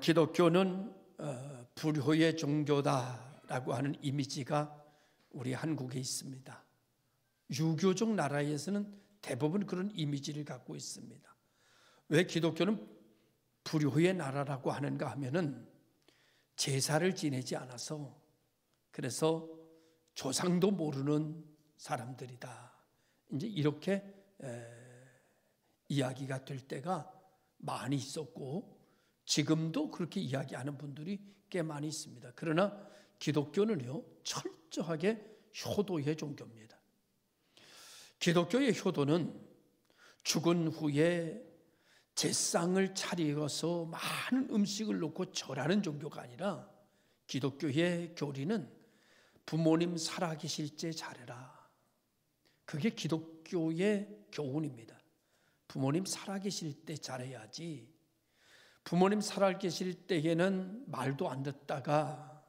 기독교는 불효의 종교다라고 하는 이미지가 우리 한국에 있습니다. 유교적 나라에서는 대부분 그런 이미지를 갖고 있습니다. 왜 기독교는 불효의 나라라고 하는가 하면은 제사를 지내지 않아서, 그래서 조상도 모르는 사람들이다, 이제 이렇게 이야기가 될 때가 많이 있었고, 지금도 그렇게 이야기하는 분들이 꽤 많이 있습니다. 그러나 기독교는요, 철저하게 효도의 종교입니다. 기독교의 효도는 죽은 후에 제상을 차리어서 많은 음식을 놓고 절하는 종교가 아니라, 기독교의 교리는 부모님 살아계실 때 잘해라. 그게 기독교의 교훈입니다. 부모님 살아계실 때 잘해야지, 부모님 살아계실 때에는 말도 안 듣다가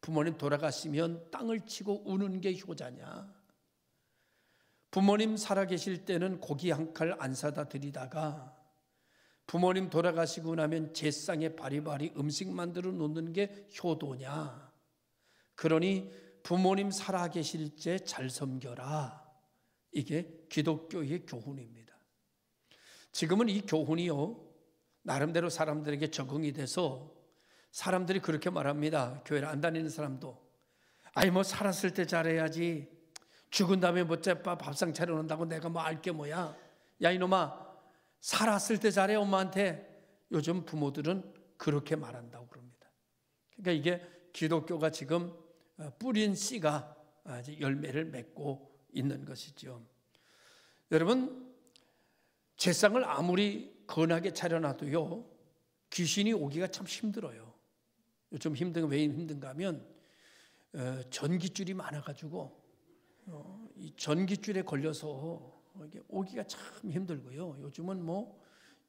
부모님 돌아가시면 땅을 치고 우는 게 효자냐? 부모님 살아계실 때는 고기 한 칼 안 사다 드리다가 부모님 돌아가시고 나면 제상에 바리바리 음식 만들어 놓는 게 효도냐? 그러니 부모님 살아계실 때 잘 섬겨라. 이게 기독교의 교훈입니다. 지금은 이 교훈이요, 나름대로 사람들에게 적응이 돼서 사람들이 그렇게 말합니다. 교회를 안 다니는 사람도, 아니 뭐 살았을 때 잘해야지, 죽은 다음에 뭐 밥상 차려놓는다고 내가 뭐 알게 뭐야. 야 이놈아, 살았을 때 잘해 엄마한테. 요즘 부모들은 그렇게 말한다고 그럽니다. 그러니까 이게 기독교가 지금 뿌린 씨가 열매를 맺고 있는 것이죠. 여러분, 제상을 아무리 건하게 차려놔도요, 귀신이 오기가 참 힘들어요. 요즘 왜 힘든가 하면 전깃줄이 많아가지고 이 전깃줄에 걸려서 이게 오기가 참 힘들고요. 요즘은 뭐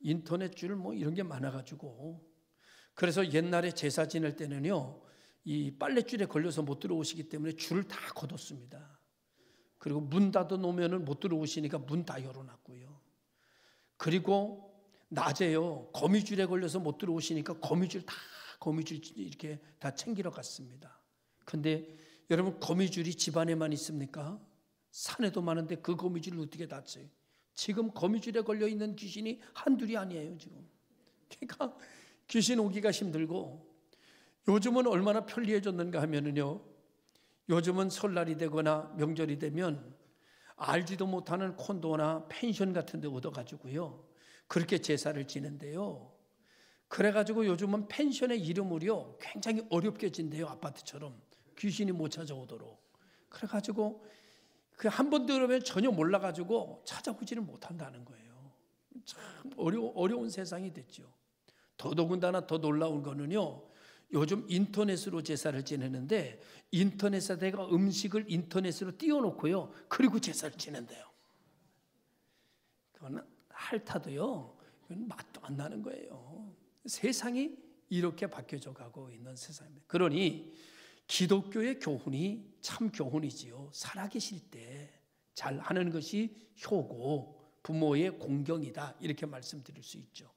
인터넷 줄 뭐 이런 게 많아가지고, 그래서 옛날에 제사 지낼 때는요, 이 빨랫줄에 걸려서 못 들어오시기 때문에 줄을 다 걷었습니다. 그리고 문 닫아 놓으면은 못 들어오시니까 문 다 열어놨고요. 그리고 낮에요, 거미줄에 걸려서 못 들어오시니까 거미줄 이렇게 다 챙기러 갔습니다. 근데 여러분, 거미줄이 집안에만 있습니까? 산에도 많은데 그 거미줄을 어떻게 닫어요? 지금 거미줄에 걸려 있는 귀신이 한둘이 아니에요 지금. 그러니까 귀신 오기가 힘들고, 요즘은 얼마나 편리해졌는가 하면은요, 요즘은 설날이 되거나 명절이 되면 알지도 못하는 콘도나 펜션 같은 데 얻어가지고요, 그렇게 제사를 지낸대요. 그래가지고 요즘은 펜션의 이름을요 굉장히 어렵게 진대요. 아파트처럼 귀신이 못 찾아오도록. 그래가지고 그 한 번 들으면 전혀 몰라가지고 찾아보지를 못한다는 거예요. 참 어려운 세상이 됐죠. 더더군다나 더 놀라운 거는요, 요즘 인터넷으로 제사를 지내는데, 인터넷에다가 음식을 인터넷으로 띄워놓고요, 그리고 제사를 지낸대요. 그거는 핥아도요, 그건 맛도 안 나는 거예요. 세상이 이렇게 바뀌어져 가고 있는 세상입니다. 그러니 기독교의 교훈이 참 교훈이지요. 살아계실 때 잘하는 것이 효고 부모의 공경이다, 이렇게 말씀드릴 수 있죠.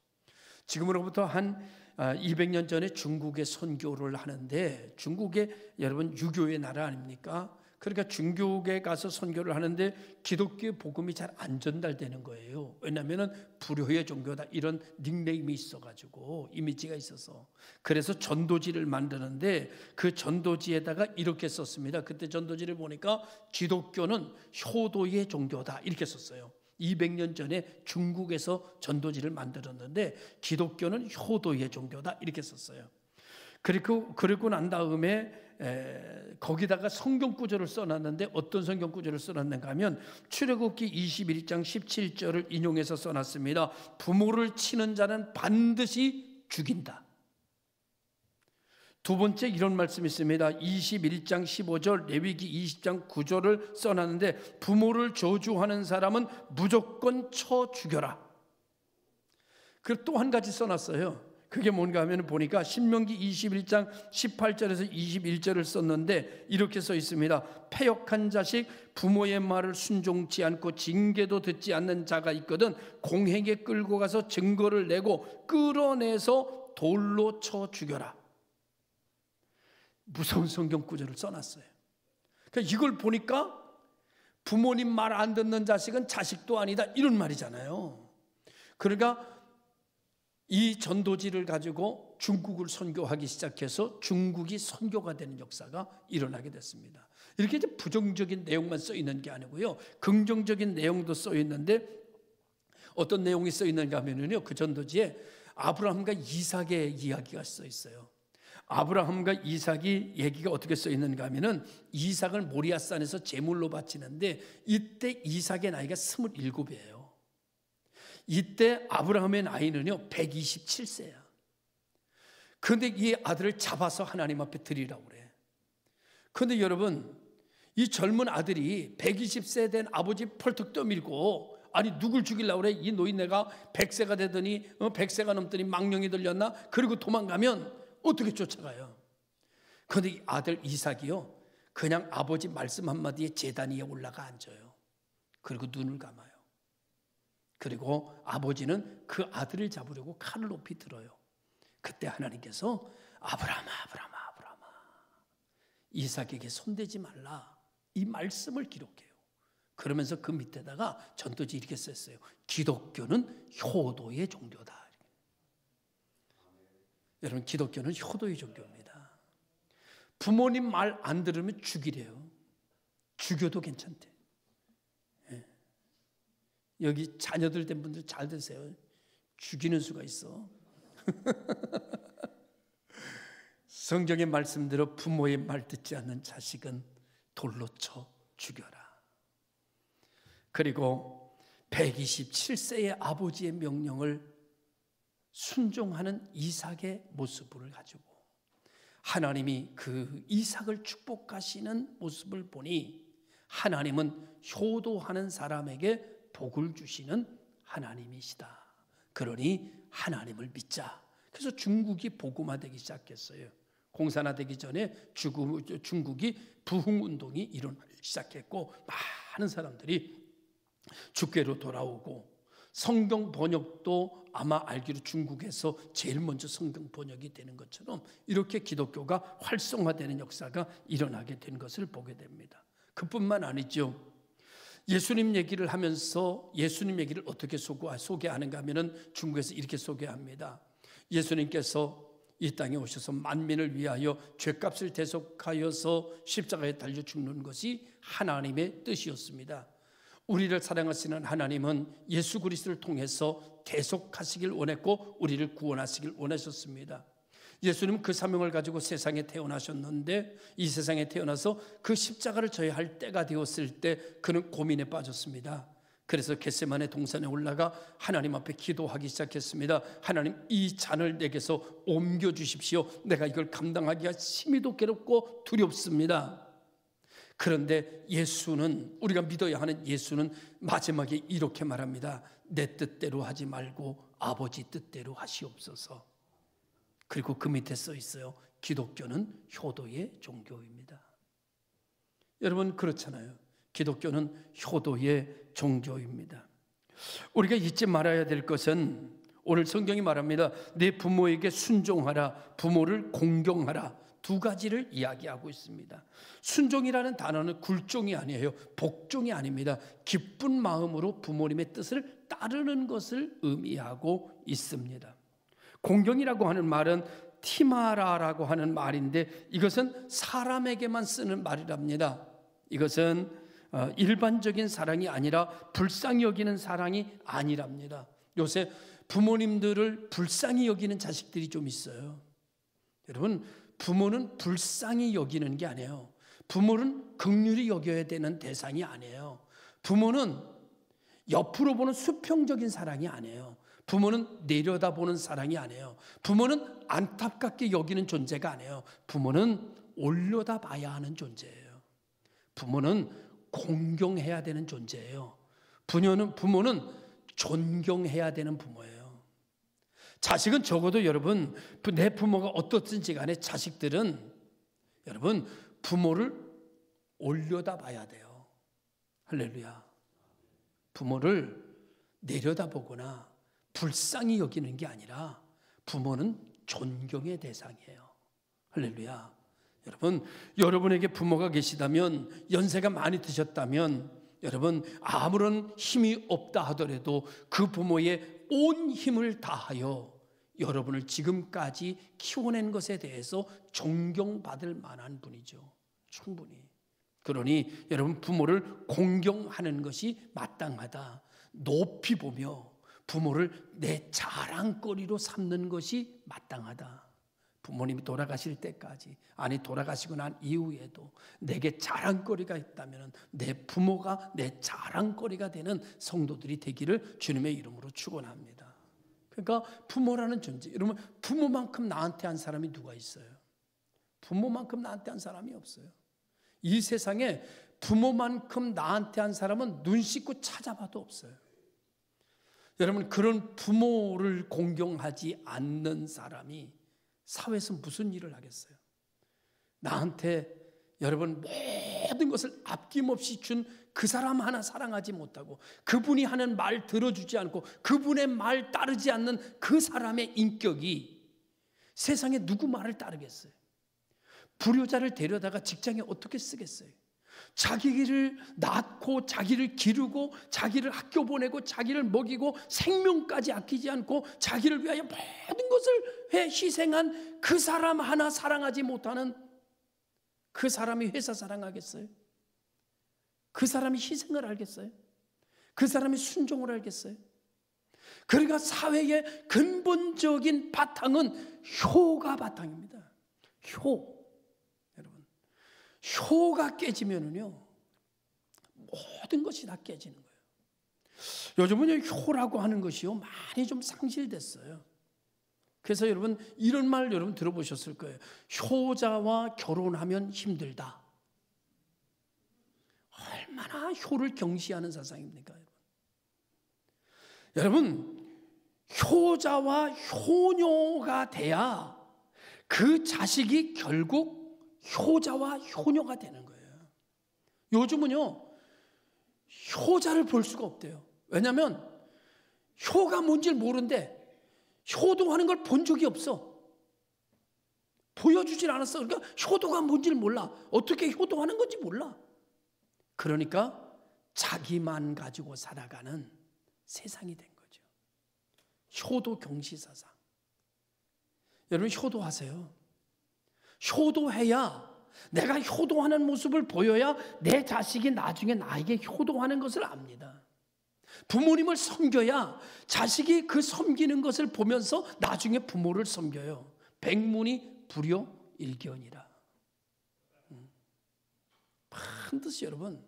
지금으로부터 한 200년 전에 중국에 선교를 하는데, 중국에 여러분 유교의 나라 아닙니까? 그러니까 중국에 가서 선교를 하는데 기독교의 복음이 잘 안 전달되는 거예요. 왜냐하면 불효의 종교다, 이런 닉네임이 있어가지고, 이미지가 있어서. 그래서 전도지를 만드는데 그 전도지에다가 이렇게 썼습니다. 그때 전도지를 보니까 기독교는 효도의 종교다, 이렇게 썼어요. 200년 전에 중국에서 전도지를 만들었는데 기독교는 효도의 종교다, 이렇게 썼어요. 그리고 난 다음에 거기다가 성경 구절을 써놨는데, 어떤 성경 구절을 써놨는가 하면 출애굽기 21장 17절을 인용해서 써놨습니다. 부모를 치는 자는 반드시 죽인다. 두 번째 이런 말씀이 있습니다. 21장 15절, 레위기 20장 9절을 써놨는데, 부모를 저주하는 사람은 무조건 쳐 죽여라. 그리고 또 한 가지 써놨어요. 그게 뭔가 하면 보니까 신명기 21장 18절에서 21절을 썼는데 이렇게 써 있습니다. 패역한 자식, 부모의 말을 순종치 않고 징계도 듣지 않는 자가 있거든 공회에 끌고 가서 증거를 내고 끌어내서 돌로 쳐 죽여라. 무서운 성경 구절을 써놨어요. 그러니까 이걸 보니까 부모님 말 안 듣는 자식은 자식도 아니다, 이런 말이잖아요. 그러니까 이 전도지를 가지고 중국을 선교하기 시작해서 중국이 선교가 되는 역사가 일어나게 됐습니다. 이렇게 이제 부정적인 내용만 써 있는 게 아니고요, 긍정적인 내용도 써 있는데, 어떤 내용이 써 있는가 하면요, 그 전도지에 아브라함과 이삭의 이야기가 써 있어요. 아브라함과 이삭이 얘기가 어떻게 써 있는가 하면은, 이삭을 모리아산에서 제물로 바치는데 이때 이삭의 나이가 27이에요. 이때 아브라함의 나이는요 127세야. 그런데 이 아들을 잡아서 하나님 앞에 드리라고 그래. 그런데 여러분, 이 젊은 아들이 120세 된 아버지 펄떡 떠밀고, 아니 누굴 죽이려고 그래? 이 노인네가 100세가 되더니 100세가 넘더니 망령이 들렸나? 그리고 도망가면 어떻게 쫓아가요? 그런데 이 아들 이삭이요, 그냥 아버지 말씀 한마디에 제단 위에 올라가 앉아요. 그리고 눈을 감아요. 그리고 아버지는 그 아들을 잡으려고 칼을 높이 들어요. 그때 하나님께서 아브라함아, 아브라함아, 아브라함아, 이삭에게 손대지 말라, 이 말씀을 기록해요. 그러면서 그 밑에다가 전도지 이렇게 썼어요. 기독교는 효도의 종교다. 여러분, 기독교는 효도의 종교입니다. 부모님 말 안 들으면 죽이래요. 죽여도 괜찮대. 여기 자녀들 된 분들 잘 드세요. 죽이는 수가 있어. 성경의 말씀대로 부모의 말 듣지 않는 자식은 돌로 쳐 죽여라. 그리고 127세의 아버지의 명령을 순종하는 이삭의 모습을 가지고 하나님이 그 이삭을 축복하시는 모습을 보니, 하나님은 효도하는 사람에게 복을 주시는 하나님이시다. 그러니 하나님을 믿자. 그래서 중국이 복음화되기 시작했어요. 공산화되기 전에 중국이 부흥운동이 일어나기 시작했고, 많은 사람들이 주께로 돌아오고, 성경 번역도 아마 알기로 중국에서 제일 먼저 성경 번역이 되는 것처럼 이렇게 기독교가 활성화되는 역사가 일어나게 된 것을 보게 됩니다. 그뿐만 아니죠. 예수님 얘기를 하면서 예수님 얘기를 어떻게 소개하는가 하면은 중국에서 이렇게 소개합니다. 예수님께서 이 땅에 오셔서 만민을 위하여 죄값을 대속하여서 십자가에 달려 죽는 것이 하나님의 뜻이었습니다. 우리를 사랑하시는 하나님은 예수 그리스도를 통해서 대속하시길 원했고 우리를 구원하시길 원하셨습니다. 예수님은 그 사명을 가지고 세상에 태어나셨는데, 이 세상에 태어나서 그 십자가를 져야 할 때가 되었을 때 그는 고민에 빠졌습니다. 그래서 겟세마네 동산에 올라가 하나님 앞에 기도하기 시작했습니다. 하나님, 이 잔을 내게서 옮겨주십시오. 내가 이걸 감당하기가 심히도 괴롭고 두렵습니다. 그런데 예수는, 우리가 믿어야 하는 예수는 마지막에 이렇게 말합니다. 내 뜻대로 하지 말고 아버지 뜻대로 하시옵소서. 그리고 그 밑에 써 있어요. 기독교는 효도의 종교입니다. 여러분, 그렇잖아요. 기독교는 효도의 종교입니다. 우리가 잊지 말아야 될 것은, 오늘 성경이 말합니다. 내 부모에게 순종하라, 부모를 공경하라, 두 가지를 이야기하고 있습니다. 순종이라는 단어는 굴종이 아니에요. 복종이 아닙니다. 기쁜 마음으로 부모님의 뜻을 따르는 것을 의미하고 있습니다. 공경이라고 하는 말은 티마라라고 하는 말인데, 이것은 사람에게만 쓰는 말이랍니다. 이것은 일반적인 사랑이 아니라 불쌍히 여기는 사랑이 아니랍니다. 요새 부모님들을 불쌍히 여기는 자식들이 좀 있어요. 여러분, 부모는 불쌍히 여기는 게 아니에요. 부모는 긍휼히 여겨야 되는 대상이 아니에요. 부모는 옆으로 보는 수평적인 사랑이 아니에요. 부모는 내려다보는 사랑이 아니에요. 부모는 안타깝게 여기는 존재가 아니에요. 부모는 올려다봐야 하는 존재예요. 부모는 공경해야 되는 존재예요. 부모는 존경해야 되는 부모예요. 자식은 적어도 여러분, 내 부모가 어떻든지 간에 자식들은 여러분 부모를 올려다봐야 돼요. 할렐루야. 부모를 내려다보거나 불쌍히 여기는 게 아니라 부모는 존경의 대상이에요. 할렐루야. 여러분, 여러분에게 부모가 계시다면, 연세가 많이 드셨다면, 여러분 아무런 힘이 없다 하더라도 그 부모의 온 힘을 다하여 여러분을 지금까지 키워낸 것에 대해서 존경받을 만한 분이죠. 충분히. 그러니 여러분, 부모를 공경하는 것이 마땅하다. 높이 보며 부모를 내 자랑거리로 삼는 것이 마땅하다. 부모님이 돌아가실 때까지, 아니 돌아가시고 난 이후에도 내게 자랑거리가 있다면 내 부모가 내 자랑거리가 되는 성도들이 되기를 주님의 이름으로 축원합니다. 그러니까 부모라는 존재, 여러분 부모만큼 나한테 한 사람이 누가 있어요? 부모만큼 나한테 한 사람이 없어요. 이 세상에 부모만큼 나한테 한 사람은 눈 씻고 찾아봐도 없어요. 여러분, 그런 부모를 공경하지 않는 사람이 사회에서 무슨 일을 하겠어요? 나한테 여러분 모든 것을 아낌없이 준 그 사람 하나 사랑하지 못하고, 그분이 하는 말 들어주지 않고 그분의 말 따르지 않는 그 사람의 인격이 세상에 누구 말을 따르겠어요? 불효자를 데려다가 직장에 어떻게 쓰겠어요? 자기를 낳고 자기를 기르고 자기를 학교 보내고 자기를 먹이고 생명까지 아끼지 않고 자기를 위하여 모든 것을 희생한 그 사람 하나 사랑하지 못하는 그 사람이 회사 사랑하겠어요? 그 사람이 희생을 알겠어요? 그 사람이 순종을 알겠어요? 그러니까 사회의 근본적인 바탕은 효가 바탕입니다. 효. 여러분, 효가 깨지면은요, 모든 것이 다 깨지는 거예요. 요즘은 효라고 하는 것이요, 많이 좀 상실됐어요. 그래서 여러분, 이런 말 여러분 들어보셨을 거예요. 효자와 결혼하면 힘들다. 얼마나 효를 경시하는 사상입니까, 여러분? 효자와 효녀가 돼야 그 자식이 결국 효자와 효녀가 되는 거예요. 요즘은요, 효자를 볼 수가 없대요. 왜냐하면 효가 뭔지 모르는데 효도하는 걸 본 적이 없어. 보여주질 않았어. 그러니까 효도가 뭔지를 몰라. 어떻게 효도하는 건지 몰라. 그러니까 자기만 가지고 살아가는 세상이 된 거죠. 효도 경시 사상. 여러분, 효도하세요. 효도해야, 내가 효도하는 모습을 보여야 내 자식이 나중에 나에게 효도하는 것을 압니다. 부모님을 섬겨야 자식이 그 섬기는 것을 보면서 나중에 부모를 섬겨요. 백문이 불여일견이라. 반드시 여러분,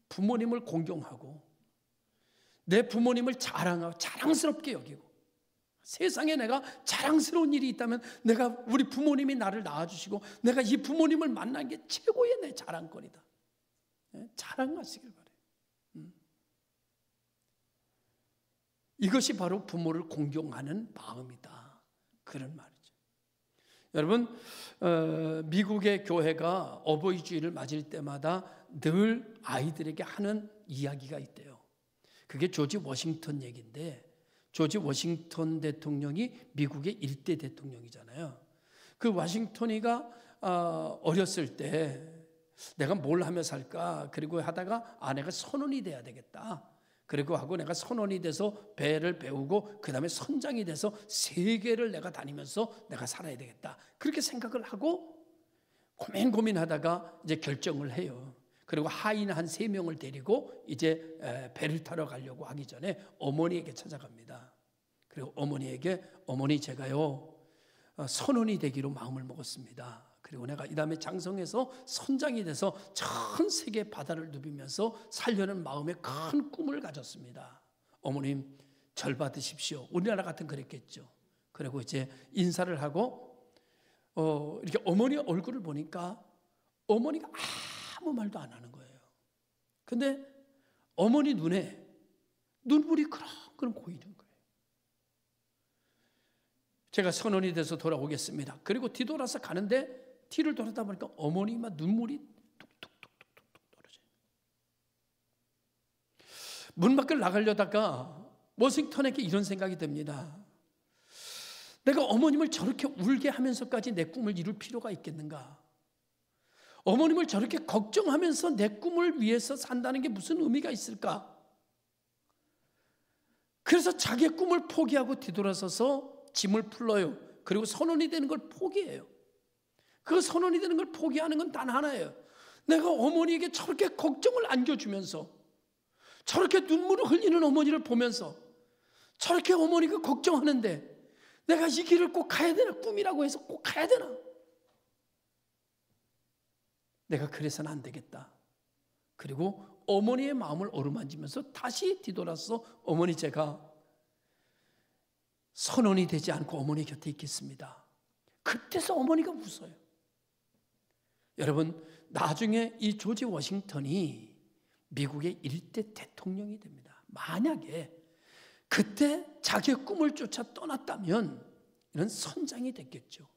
부모님을 공경하고 내 부모님을 자랑하고 자랑스럽게 여기고, 세상에 내가 자랑스러운 일이 있다면 내가 우리 부모님이 나를 낳아주시고 내가 이 부모님을 만난 게 최고의 내 자랑거리다. 자랑하시길 바래요. 이것이 바로 부모를 공경하는 마음이다. 그런 말이죠. 여러분, 미국의 교회가 어버이 주일을 맞을 때마다 늘 아이들에게 하는 이야기가 있대요. 그게 조지 워싱턴 얘기인데, 조지 워싱턴 대통령이 미국의 1대 대통령이잖아요. 그 워싱턴이가 어렸을 때 내가 뭘 하며 살까? 그리고 하다가 내가 선원이 돼야 되겠다. 그리고 하고 내가 선원이 돼서 배를 배우고 그 다음에 선장이 돼서 세계를 내가 다니면서 내가 살아야 되겠다. 그렇게 생각을 하고 고민하다가 이제 결정을 해요. 그리고 하인 한 3명을 데리고 이제 배를 타러 가려고 하기 전에 어머니에게 찾아갑니다. 그리고 어머니에게, 어머니 제가요 선원이 되기로 마음을 먹었습니다. 그리고 내가 이 다음에 장성해서 선장이 돼서 전 세계 바다를 누비면서 살려는 마음에 큰 꿈을 가졌습니다. 어머님 절 받으십시오. 우리나라 같은 그랬겠죠. 그리고 이제 인사를 하고 이렇게 어머니 얼굴을 보니까 어머니가 아무 말도 안 하는 거예요. 근데 어머니 눈에 눈물이 그렁그렁 고이는 거예요. 제가 선원이 돼서 돌아오겠습니다. 그리고 뒤돌아서 가는데 뒤를 돌아다 보니까 어머니만 눈물이 뚝뚝뚝뚝뚝 떨어져요. 문 밖을 나가려다가 워싱턴에게 이런 생각이 듭니다. 내가 어머님을 저렇게 울게 하면서까지 내 꿈을 이룰 필요가 있겠는가? 어머님을 저렇게 걱정하면서 내 꿈을 위해서 산다는 게 무슨 의미가 있을까? 그래서 자기의 꿈을 포기하고 뒤돌아서서 짐을 풀어요. 그리고 선원이 되는 걸 포기해요. 그 선원이 되는 걸 포기하는 건 단 하나예요. 내가 어머니에게 저렇게 걱정을 안겨주면서, 저렇게 눈물을 흘리는 어머니를 보면서, 저렇게 어머니가 걱정하는데 내가 이 길을 꼭 가야 되나? 꿈이라고 해서 꼭 가야 되나? 내가 그래서는 안 되겠다. 그리고 어머니의 마음을 어루만지면서 다시 뒤돌아서 어머니, 제가 선원이 되지 않고 어머니 곁에 있겠습니다. 그때서 어머니가 웃어요. 여러분, 나중에 이 조지 워싱턴이 미국의 일대 대통령이 됩니다. 만약에 그때 자기의 꿈을 쫓아 떠났다면 이런 선장이 됐겠죠.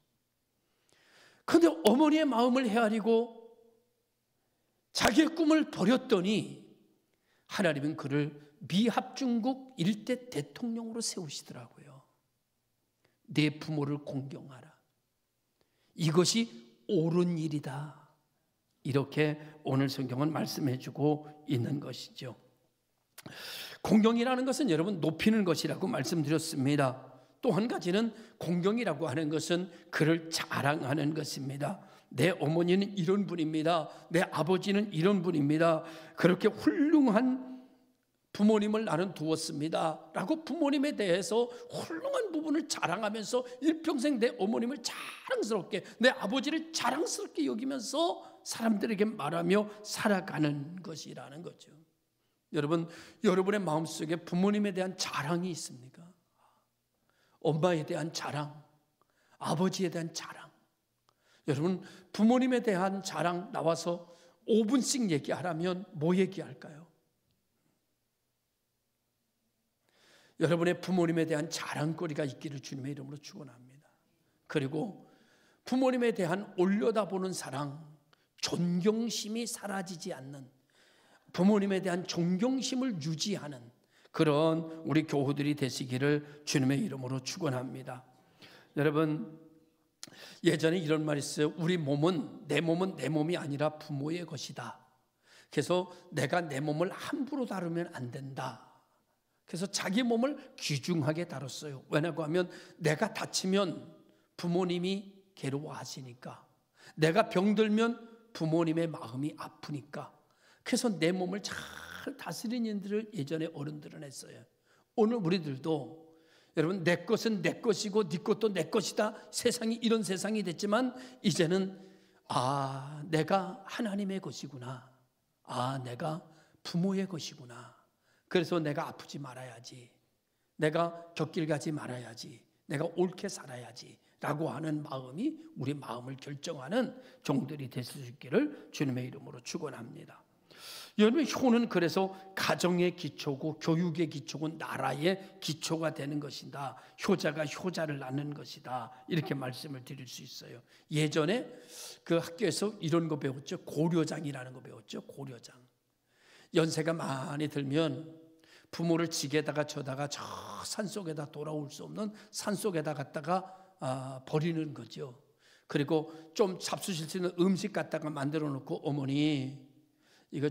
그런데 어머니의 마음을 헤아리고 자기의 꿈을 버렸더니 하나님은 그를 미합중국 일대 대통령으로 세우시더라고요. 내 부모를 공경하라. 이것이 옳은 일이다. 이렇게 오늘 성경은 말씀해주고 있는 것이죠. 공경이라는 것은 여러분 높이는 것이라고 말씀드렸습니다. 또 한 가지는 공경이라고 하는 것은 그를 자랑하는 것입니다. 내 어머니는 이런 분입니다. 내 아버지는 이런 분입니다. 그렇게 훌륭한 부모님을 나는 두었습니다. 라고 부모님에 대해서 훌륭한 부분을 자랑하면서 일평생 내 어머님을 자랑스럽게, 내 아버지를 자랑스럽게 여기면서 사람들에게 말하며 살아가는 것이라는 거죠. 여러분, 여러분의 마음속에 부모님에 대한 자랑이 있습니까? 엄마에 대한 자랑, 아버지에 대한 자랑. 여러분, 부모님에 대한 자랑 나와서 5분씩 얘기하라면 뭐 얘기할까요? 여러분의 부모님에 대한 자랑거리가 있기를 주님의 이름으로 축원합니다. 그리고 부모님에 대한 올려다보는 사랑, 존경심이 사라지지 않는, 부모님에 대한 존경심을 유지하는 그런 우리 교우들이 되시기를 주님의 이름으로 축원합니다. 여러분, 예전에 이런 말이 있어요. 우리 몸은 내 몸이 아니라 부모의 것이다. 그래서 내가 내 몸을 함부로 다루면 안 된다. 그래서 자기 몸을 귀중하게 다뤘어요. 왜냐고 하면 내가 다치면 부모님이 괴로워하시니까, 내가 병들면 부모님의 마음이 아프니까. 그래서 내 몸을 잘 다스리는 일들을 예전에 어른들은 했어요. 오늘 우리들도 여러분, 내 것은 내 것이고 네 것도 내 것이다. 세상이 이런 세상이 됐지만 이제는 내가 하나님의 것이구나. 내가 부모의 것이구나. 그래서 내가 아프지 말아야지. 내가 곁길 가지 말아야지. 내가 옳게 살아야지. 라고 하는 마음이 우리 마음을 결정하는 종들이 될 수 있기를 주님의 이름으로 축원합니다. 여러분, 효는 그래서 가정의 기초고 교육의 기초고 나라의 기초가 되는 것이다. 효자가 효자를 낳는 것이다. 이렇게 말씀을 드릴 수 있어요. 예전에 그 학교에서 이런 거 배웠죠. 고려장이라는 거 배웠죠. 고려장. 연세가 많이 들면 부모를 지게다가 저다가 저 산속에다 돌아올 수 없는 산속에다 갖다가 버리는 거죠. 그리고 좀 잡수실 수 있는 음식 갖다가 만들어 놓고, 어머니 이거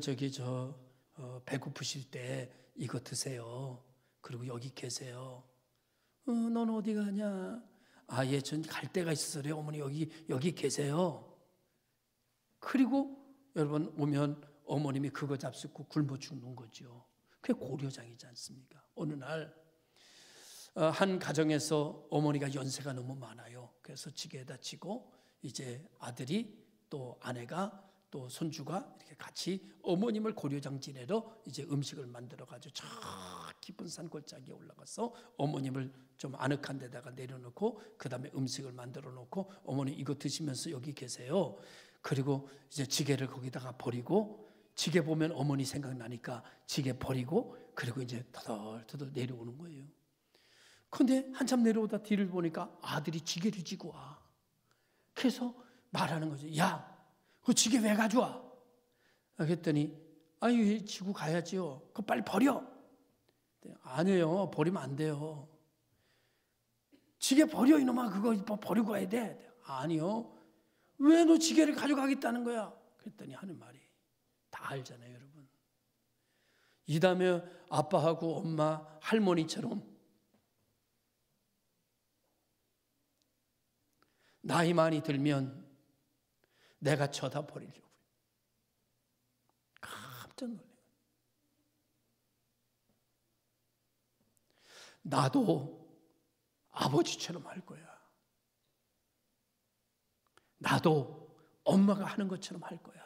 배고프실 때 이거 드세요. 그리고 여기 계세요. 넌 어디 가냐? 예, 전 갈 데가 있어서 그래요. 어머니 여기 계세요. 그리고 여러분 오면 어머님이 그거 잡수고 굶어 죽는 거죠. 그게 고려장이지 않습니까? 어느 날 한 가정에서 어머니가 연세가 너무 많아요. 그래서 지게에다 치고 이제 아들이 또 아내가 또 손주가 이렇게 같이 어머님을 고려장 지내러 이제 음식을 만들어 가지고 저 깊은 산골짜기에 올라가서 어머님을 좀 아늑한 데다가 내려놓고 그 다음에 음식을 만들어 놓고, 어머니 이거 드시면서 여기 계세요. 그리고 이제 지게를 거기다가 버리고, 지게 보면 어머니 생각나니까 지게 버리고, 그리고 이제 터덜터덜 내려오는 거예요. 그런데 한참 내려오다 뒤를 보니까 아들이 지게를 지고 와. 그래서 말하는 거죠. 야, 그 지게 왜 가져와? 그랬더니 지고 가야지요. 그거 빨리 버려. 아니에요, 버리면 안 돼요. 지게 버려 이놈아, 그거 버리고 가야 돼. 아니요. 왜 너 지게를 가져가겠다는 거야? 그랬더니 하는 말이 다 알잖아요, 여러분. 이 다음에 아빠하고 엄마, 할머니처럼 나이 많이 들면 내가 쳐다 버리려고. 깜짝 놀래요. 나도 아버지처럼 할 거야. 나도 엄마가 하는 것처럼 할 거야.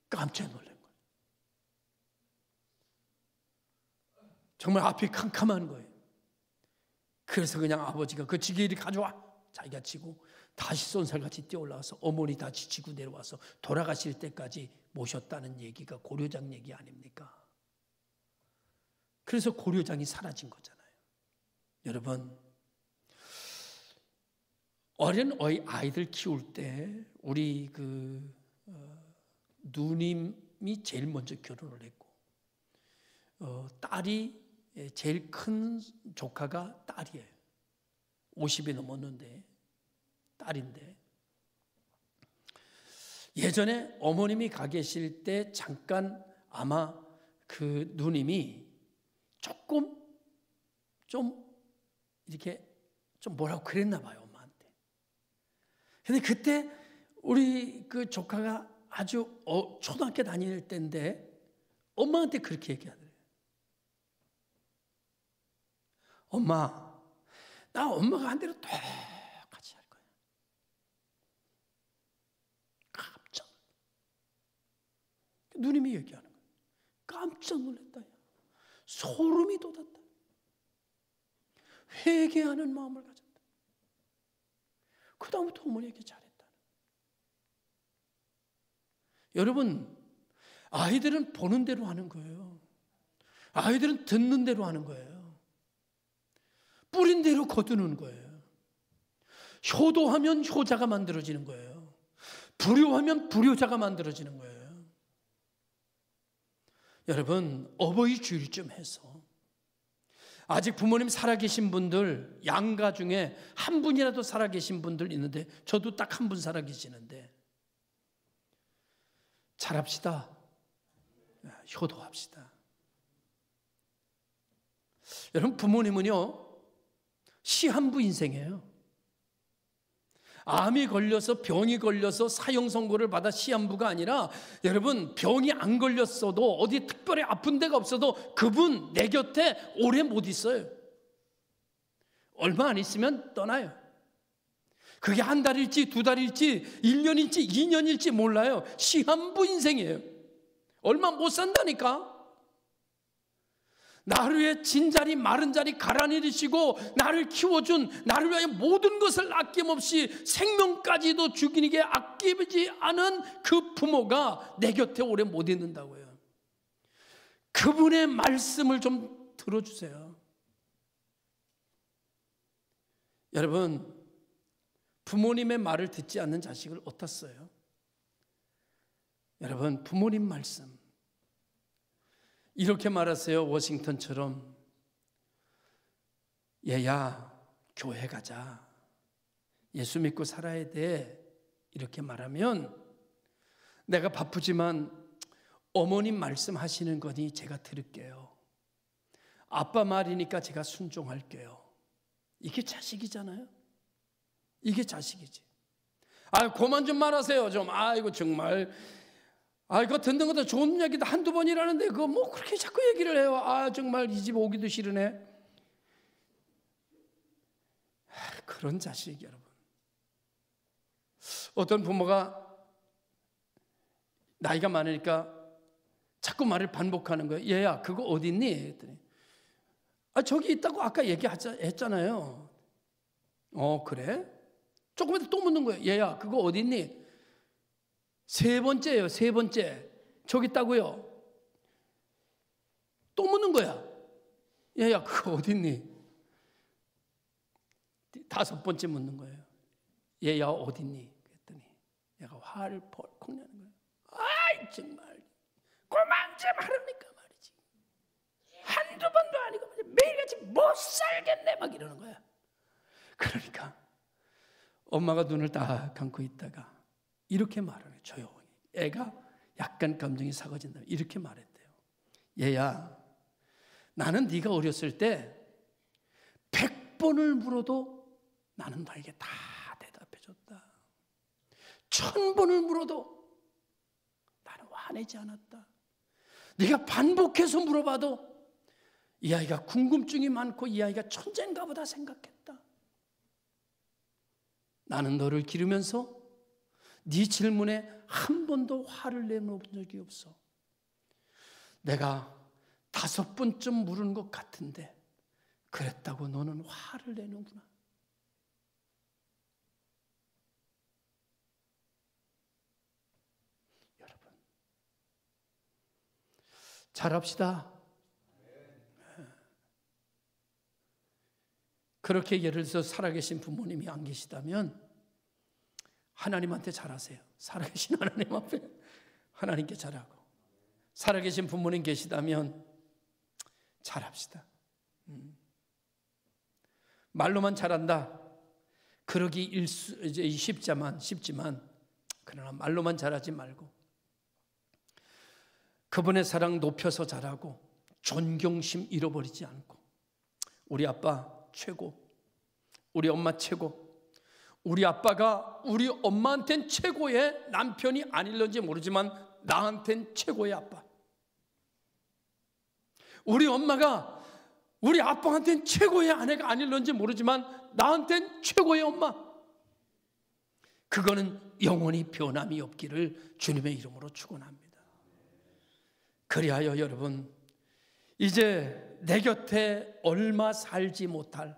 깜짝 놀란 거예요. 정말 앞이 캄캄한 거예요. 그래서 그냥 아버지가 그 지게를 가져와. 자기가 치고 다시 쏜살같이 뛰어올라와서 어머니 다 지치고 내려와서 돌아가실 때까지 모셨다는 얘기가 고려장 얘기 아닙니까? 그래서 고려장이 사라진 거잖아요. 여러분, 어린 아이들 키울 때 우리 누님이 제일 먼저 결혼을 했고, 딸이 제일 큰 조카가 딸이에요. 50이 넘었는데 딸인데, 예전에 어머님이 가 계실 때 잠깐 아마 그 누님이 조금 좀 이렇게 좀 뭐라고 그랬나 봐요, 엄마한테. 근데 그때 우리 그 조카가 아주 초등학교 다닐 때인데 엄마한테 그렇게 얘기하더래요. 엄마, 나 엄마가 한 대로 똑같이 할 거야. 깜짝 누님이 얘기하는 거예요. 깜짝 놀랐다. 소름이 돋았다. 회개하는 마음을 가졌다. 그 다음부터 어머니에게 잘했다. 여러분, 아이들은 보는 대로 하는 거예요. 아이들은 듣는 대로 하는 거예요. 뿌린 대로 거두는 거예요. 효도하면 효자가 만들어지는 거예요. 불효하면 불효자가 만들어지는 거예요. 여러분, 어버이 주일쯤 해서 아직 부모님 살아계신 분들, 양가 중에 한 분이라도 살아계신 분들 있는데, 저도 딱 한 분 살아계시는데, 잘합시다. 효도합시다. 여러분, 부모님은요, 시한부 인생이에요. 암이 걸려서, 병이 걸려서 사형 선고를 받아 시한부가 아니라, 여러분, 병이 안 걸렸어도 어디 특별히 아픈 데가 없어도 그분 내 곁에 오래 못 있어요. 얼마 안 있으면 떠나요. 그게 한 달일지 두 달일지 1년일지 2년일지 몰라요. 시한부 인생이에요. 얼마 못 산다니까. 나를 위해 진 자리 마른 자리 갈아내리시고 나를 키워준, 나를 위하여 모든 것을 아낌없이 생명까지도 죽이게 아끼지 않은 그 부모가 내 곁에 오래 못 있는다고요. 그분의 말씀을 좀 들어주세요. 여러분, 부모님의 말을 듣지 않는 자식을 어떻어요? 여러분, 부모님 말씀 이렇게 말하세요. 워싱턴처럼, 얘야, 교회 가자. 예수 믿고 살아야 돼. 이렇게 말하면, 내가 바쁘지만 어머님 말씀하시는 거니 제가 들을게요. 아빠 말이니까 제가 순종할게요. 이게 자식이잖아요. 이게 자식이지. 그만 좀 말하세요. 좀. 이거 정말. 그거 듣는 것도 좋은 얘기도 한두 번이라는데 그거 뭐 그렇게 자꾸 얘기를 해요. 정말 이 집 오기도 싫으네. 그런 자식, 여러분. 어떤 부모가 나이가 많으니까 자꾸 말을 반복하는 거예요. 얘야, 그거 어디 있니? 했더니, 저기 있다고 아까 얘기했잖아요. 그래? 조금 또 묻는 거예요. 얘야, 그거 어디 있니? 세 번째예요. 세 번째. 저기 있다고요. 또 묻는 거야. 얘야, 그거 어디 있니? 다섯 번째 묻는 거예요. 얘야, 어디 있니? 그랬더니 얘가 화를 벌컥 내는 거예요. 정말 그만 좀 하라니까 말이지. 한두 번도 아니고 매일같이 못 살겠네 막 이러는 거야. 그러니까 엄마가 눈을 딱 감고 있다가 이렇게 말하네. 조용히. 애가 약간 감정이 사그진다. 이렇게 말했대요. 얘야, 나는 네가 어렸을 때 100번을 물어도 나는 너에게 다 대답해줬다. 1000번을 물어도 나는 화내지 않았다. 네가 반복해서 물어봐도 이 아이가 궁금증이 많고 이 아이가 천재인가 보다 생각했다. 나는 너를 기르면서 네 질문에 한 번도 화를 내놓은 적이 없어. 내가 5번쯤 물은 것 같은데 그랬다고 너는 화를 내는구나. 여러분, 잘합시다. 그렇게 예를 들어서 살아계신 부모님이 안 계시다면 하나님한테 잘하세요. 살아계신 하나님 앞에 하나님께 잘하고, 살아계신 부모님 계시다면 잘합시다. 말로만 잘한다. 그러기 이제 쉽지만 그러나 말로만 잘하지 말고 그분의 사랑 높여서 잘하고 존경심 잃어버리지 않고 우리 아빠 최고, 우리 엄마 최고, 우리 아빠가 우리 엄마한텐 최고의 남편이 아닐런지 모르지만 나한텐 최고의 아빠, 우리 엄마가 우리 아빠한텐 최고의 아내가 아닐런지 모르지만 나한텐 최고의 엄마, 그거는 영원히 변함이 없기를 주님의 이름으로 축원합니다. 그리하여 여러분, 이제 내 곁에 얼마 살지 못할,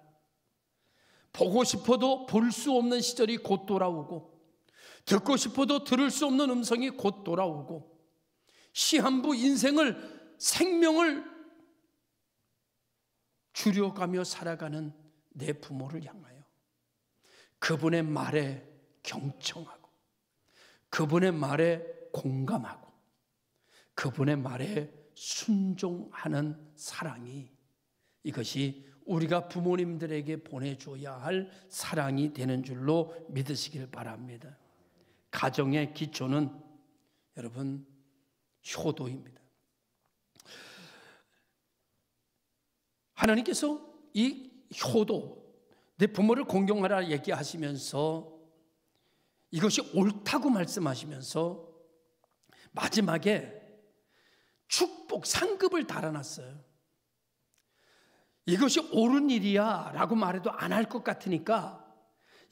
보고 싶어도 볼 수 없는 시절이 곧 돌아오고 듣고 싶어도 들을 수 없는 음성이 곧 돌아오고 시한부 인생을, 생명을 줄여가며 살아가는 내 부모를 향하여 그분의 말에 경청하고 그분의 말에 공감하고 그분의 말에 순종하는 사랑이, 이것이 우리가 부모님들에게 보내줘야 할 사랑이 되는 줄로 믿으시길 바랍니다. 가정의 기초는 여러분 효도입니다. 하나님께서 이 효도, 내 부모를 공경하라 얘기하시면서 이것이 옳다고 말씀하시면서 마지막에 축복, 상급을 달아놨어요. 이것이 옳은 일이야 라고 말해도 안 할 것 같으니까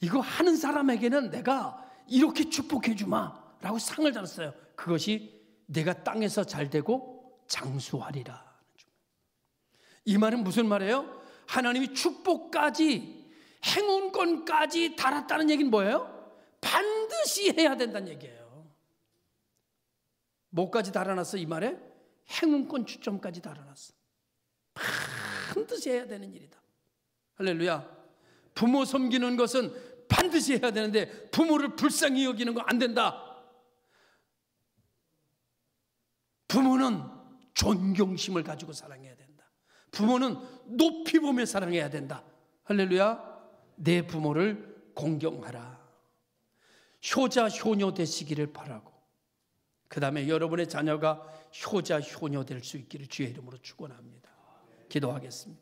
이거 하는 사람에게는 내가 이렇게 축복해 주마 라고 상을 달았어요. 그것이 내가 땅에서 잘 되고 장수하리라. 이 말은 무슨 말이에요? 하나님이 축복까지, 행운권까지 달았다는 얘기는 뭐예요? 반드시 해야 된다는 얘기예요. 뭐까지 달아놨어 이 말에? 행운권 추첨까지 달아놨어. 반드시 해야 되는 일이다. 할렐루야. 부모 섬기는 것은 반드시 해야 되는데 부모를 불쌍히 여기는 거 안 된다. 부모는 존경심을 가지고 사랑해야 된다. 부모는 높이 보며 사랑해야 된다. 할렐루야. 내 부모를 공경하라. 효자 효녀 되시기를 바라고, 그 다음에 여러분의 자녀가 효자 효녀 될 수 있기를 주의 이름으로 축원합니다. 기도하겠습니다.